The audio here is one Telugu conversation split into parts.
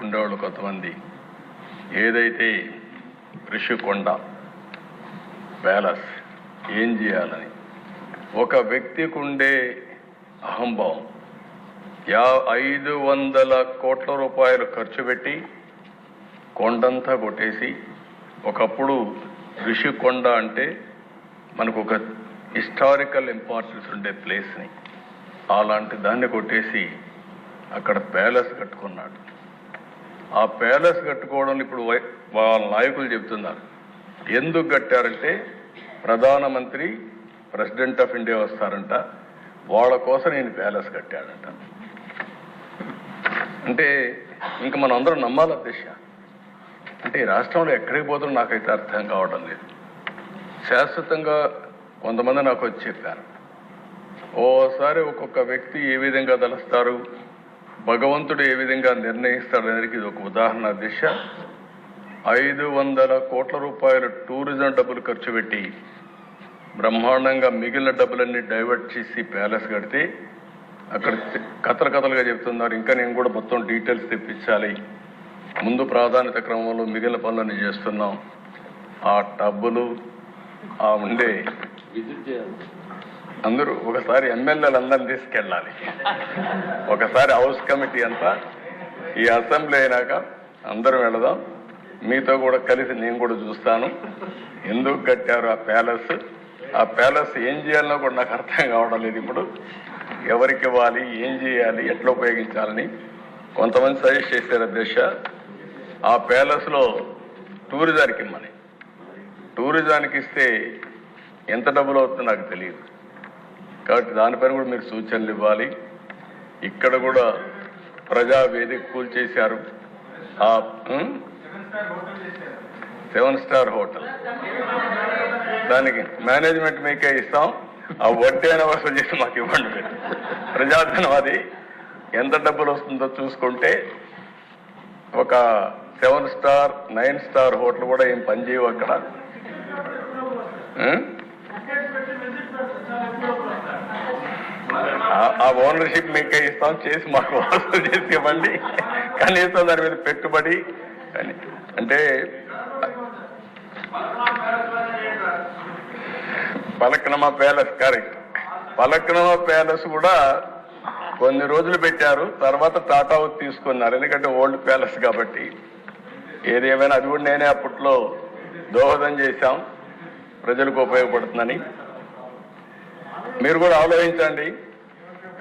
ఉండేవాళ్ళు కొంతమంది ఏదైతే ఋషికొండ ప్యాలెస్ ఏం చేయాలని ఒక వ్యక్తికి ఉండే అహంభావం 500 కోట్ల రూపాయలు ఖర్చు పెట్టి కొండంతా కొట్టేసి ఒకప్పుడు ఋషికొండ అంటే మనకు ఒక హిస్టారికల్ ఇంపార్టెన్స్ ఉండే ప్లేస్ని అలాంటి దాన్ని కొట్టేసి అక్కడ ప్యాలెస్ కట్టుకున్నాడు. ఆ ప్యాలెస్ కట్టుకోవడం ఇప్పుడు వాళ్ళ నాయకులు చెబుతున్నారు. ఎందుకు కట్టారంటే ప్రధానమంత్రి ప్రెసిడెంట్ ఆఫ్ ఇండియా వస్తారంట, వాళ్ళ కోసం నేను ప్యాలెస్ కట్టాడంట. అంటే ఇంకా మనం అందరం నమ్మాలి అధ్యక్ష. అంటే ఈ రాష్ట్రంలో ఎక్కడికి పోతుందో నాకైతే అర్థం కావడం లేదు. శాశ్వతంగా కొంతమంది నాకు వచ్చి చెప్పారు, ఓసారి ఒక్కొక్క వ్యక్తి ఏ విధంగా తలుస్తారు, భగవంతుడు ఏ విధంగా నిర్ణయిస్తాడనేది ఇది ఒక ఉదాహరణ దిశ. 500 కోట్ల రూపాయలు టూరిజం డబ్బులు ఖర్చు పెట్టి బ్రహ్మాండంగా మిగిలిన డబ్బులన్నీ డైవర్ట్ చేసి ప్యాలెస్ కడితే అక్కడ కథలుగా చెప్తున్నారు. ఇంకా నేను కూడా మొత్తం డీటెయిల్స్ తెప్పించాలి, ముందు ప్రాధాన్యత క్రమంలో మిగిలిన పనులన్నీ చేస్తున్నాం. ఆ డబ్బులు ఆ ఉండే అందరూ ఒకసారి ఎమ్మెల్యేలు అందరిని తీసుకెళ్ళాలి, ఒకసారి హౌస్ కమిటీ అంతా ఈ అసెంబ్లీ అయినాక అందరం వెళదాం, మీతో కూడా కలిసి నేను కూడా చూస్తాను ఎందుకు కట్టారు ఆ ప్యాలెస్ ఏం చేయాలనో కూడా నాకు అర్థం కావడం లేదు. ఇప్పుడు ఎవరికి ఇవ్వాలి, ఏం చేయాలి, ఎట్లా ఉపయోగించాలని కొంతమంది సజెస్ట్ చేశారు అధ్యక్ష. ఆ ప్యాలెస్లో టూరిజానికి ఇమ్మని, టూరిజానికి ఇస్తే ఎంత డబ్బులు అవుతుందో నాకు తెలియదు, కాబట్టి దానిపైన కూడా మీరు సూచనలు ఇవ్వాలి. ఇక్కడ కూడా ప్రజావేదిక కూల్చేశారు, ఆ 7 స్టార్ హోటల్, దానికి మేనేజ్మెంట్ మీకే ఇస్తాం, ఆ వడ్డీ అయిన వసూలు చేసి మాకు ఇవ్వండి. మీరు ప్రజాధనం అది ఎంత డబ్బులు వస్తుందో చూసుకుంటే ఒక 7 స్టార్ 9 స్టార్ హోటల్ కూడా ఏం పనిచేయవు అక్కడ. ఆ ఓనర్షిప్ మీకే ఇస్తాం, చేసి మాకు వసూలు చేసి ఇవ్వండి, కనీసం దాని మీద పెట్టుబడి అంటే పలక్నమా ప్యాలెస్ కరెక్ట్. పలక్నమా ప్యాలెస్ కూడా కొన్ని రోజులు పెట్టారు, తర్వాత టాటా తీసుకున్నారు, ఎందుకంటే ఓల్డ్ ప్యాలెస్ కాబట్టి. ఏదేమైనా అది కూడా నేనే అప్పట్లో దోహదం చేశాం, ప్రజలకు ఉపయోగపడుతుందని. మీరు కూడా ఆలోచించండి.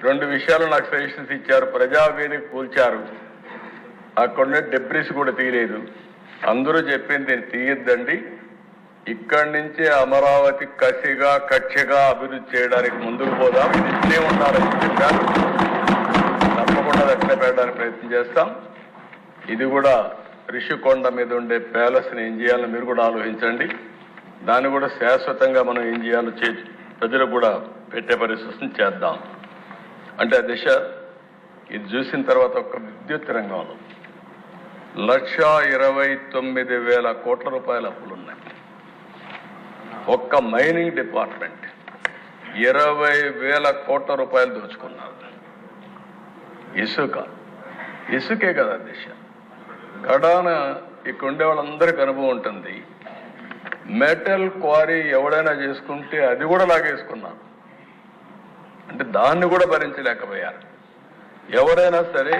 2 విషయాలు నాకు సజెషన్స్ ఇచ్చారు. ప్రజావేదిక కూల్చారు, అక్కడ డెబ్రిస్ కూడా తీయలేదు. అందరూ చెప్పింది నేను తీయద్దండి, ఇక్కడి నుంచే అమరావతి కక్షగా అభివృద్ధి చేయడానికి ముందుకు పోదాం, ఇది ఇట్లే ఉండాలని చెప్పారు. తప్పకుండా అట్లే పెట్టడానికి ప్రయత్నం చేస్తాం. ఇది కూడా ఋషికొండ మీద ఉండే ప్యాలెస్ని ఏం చేయాలో మీరు కూడా ఆలోచించండి. దాన్ని కూడా శాశ్వతంగా మనం ఏం చేయాలో ప్రజలకు కూడా పెట్టే పరిస్థితిని చేద్దాం. అంటే ఆ దిశ ఇది చూసిన తర్వాత ఒక విద్యుత్ రంగంలో 1,29,000 కోట్ల రూపాయల అప్పులున్నాయి. ఒక్క మైనింగ్ డిపార్ట్మెంట్ 20,000 కోట్ల రూపాయలు దోచుకున్నారు. ఇసుకే కదా దిశ. కడాన ఇక్కడ ఉండే వాళ్ళందరికీ అనుభవం ఉంటుంది. మెటల్ క్వారీ ఎవడైనా చేసుకుంటే అది కూడా లాగేసుకున్నారు, అంటే దాన్ని కూడా భరించలేకపోయారు. ఎవరైనా సరే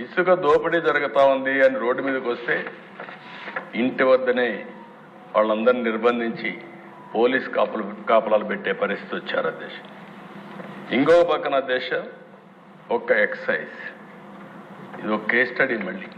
ఇసుక దోపిడీ జరుగుతా ఉంది అని రోడ్డు మీదకి వస్తే ఇంటి వద్దనే వాళ్ళందరినీ నిర్బంధించి పోలీస్ కాపలాలు పెట్టే పరిస్థితి వచ్చారు అధ్యక్ష. ఇంకో పక్కన అధ్యక్ష ఒక్క ఎక్సైజ్, ఇది ఒక కేస్ స్టడీ మళ్ళీ.